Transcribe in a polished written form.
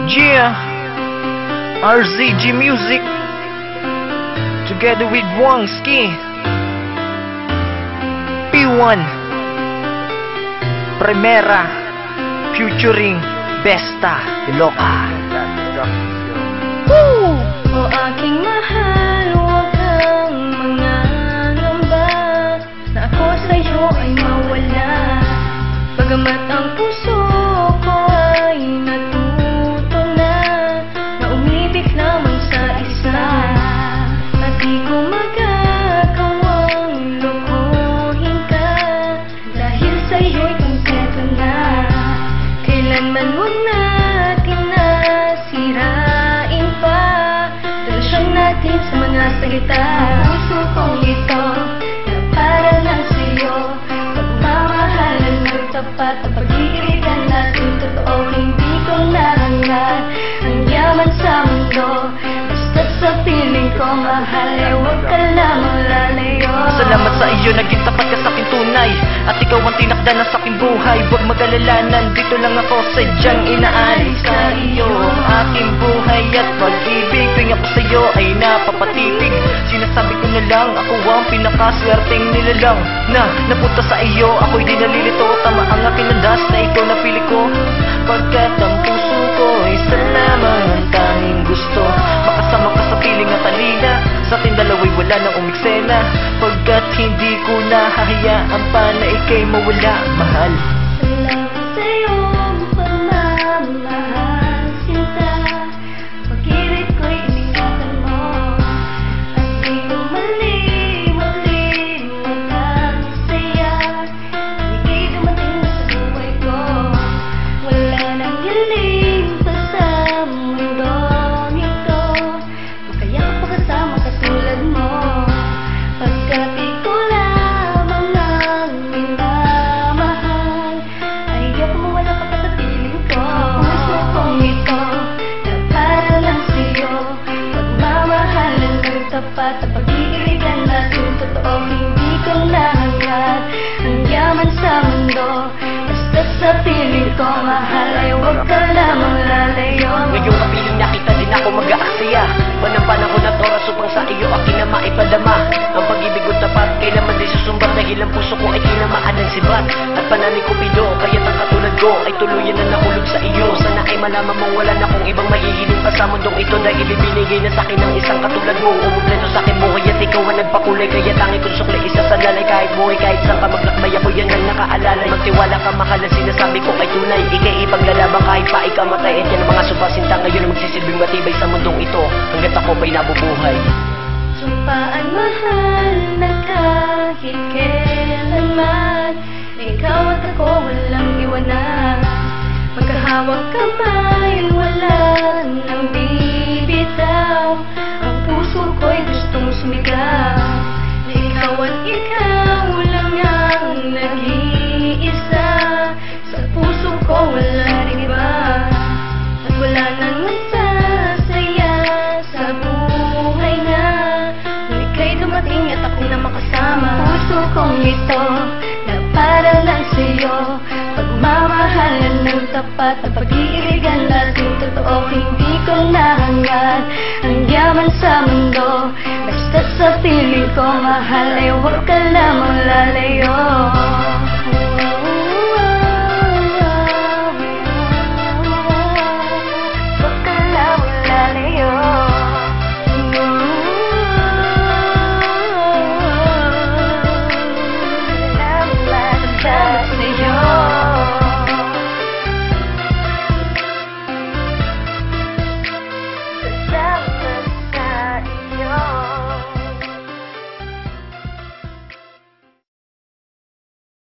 Yeah, RZG Music together with Wongski P1 Primera featuring Besta Iloca. Woo! O aking mahal, huwag kang mangangamba na ako sa'yo ay mawala. Bagamat ang puso ko ay natuto na umibig lamang sa isa, at di ko magagawang lokohin ka, dahil sa'yo'y kumpleto na. Kailanman huwag natin nasirain pa relasyon natin sa mga salita. Puso kong ito na para lang sa'yo, pagmamahalan ng tapat at pag-iirigan natin totoo. Hindi ko nahangad ang yaman sa mundo, basta sa piling ko mahal ay huwag ka lamang lalayo. Salamat sa iyo, naging tapat ka sa aking tunay, at ikaw ang tinakda na sa aking buhay. Huwag mag-alala, nandito lang ako, sadyang inaalis sa iyo ang aking buhay at pag-ibig. Tuwing ako sa iyo ay napapatitig, sinasabi ko na lang ako ang pinakaswerteng nilalang na napunta sa iyo. Ako'y di nalilito, tama ang aking landas na ikaw na pili ko, pagkat ang puso ko isa lamang ang tanging gusto. Makasama ka sa piling at alila, sa ating dalawa'y wala nang umiksena, pagkat hindi ko nahahayaan pa na ika'y mawala, mahal. Salamat sa'yo, pagmamahal, sinta, pag-ibig ko'y iningatan mo, at di ko mali-mali magkasaya. Ika'y dumating na sa buhay ko, wala nang hiling pa sa mundong ito, makaya ko kasama katulad mo, pagkat ikaw lamang ang minamahal. Ayaw mo wala ka pa sa piling ko. Puso kong ito na para lang sa'yo, pagmamahalan ng tapat at pag-iirigan natin totoo. Hindi ko nahangad ang yaman sa mundo, basta sa piling ko mahal ay huwag ka lamang lalayo. Ngayong kapiling nakita din ako mag-aaksaya, manang panahon at oras upang sa iyo aking na maipadama. Ang pag-ibig ko tapat, kailanman din susumbat, dahil ang puso ko ay tinamaan ng sibat, at panani ko pido, kaya't ang katulad ko ay tuluyan na nakulog sa iyo. Sana ay malaman mong wala na kong ibang mahihiling pa sa mundong ito, dahil ibinigay na sa akin ng isang katulad mo. Umumpleto sa akin buhay at ikaw ang nagpakulay, kaya tangi kong sukli isa sa lalay. Kahit buhay, kahit saan ka maglakbay, ako yan ang nakaalalay. Magtiwala ka mahal, ang sinasabi ko ay tunay, ika'y ipaglalabang kahit pa ikamatay. At yan ang mga subasinta ngayon na magsisilbing matibay sa mundong ito, hanggat ako pa'y nabubuhay. Sumpaan mahal na kahit kailanman, ikaw at ako walang iwanan. Magkahawak kamay, wala nang bibitaw, ang puso ko'y gustong sumigaw. Ikaw at ikaw lang ang nag-iisa, sa puso ko wala rin iba, at wala nang masasaya sa buhay na nung ika'y dumating at ako na makasama. Puso kong ito na para lang sa'yo, pagmamahalan ng tapat at pag-iirigan natin totoo. Hindi ko nahangad ang yaman sa mundo, basta sa piling ko mahal ay huwag ka lamang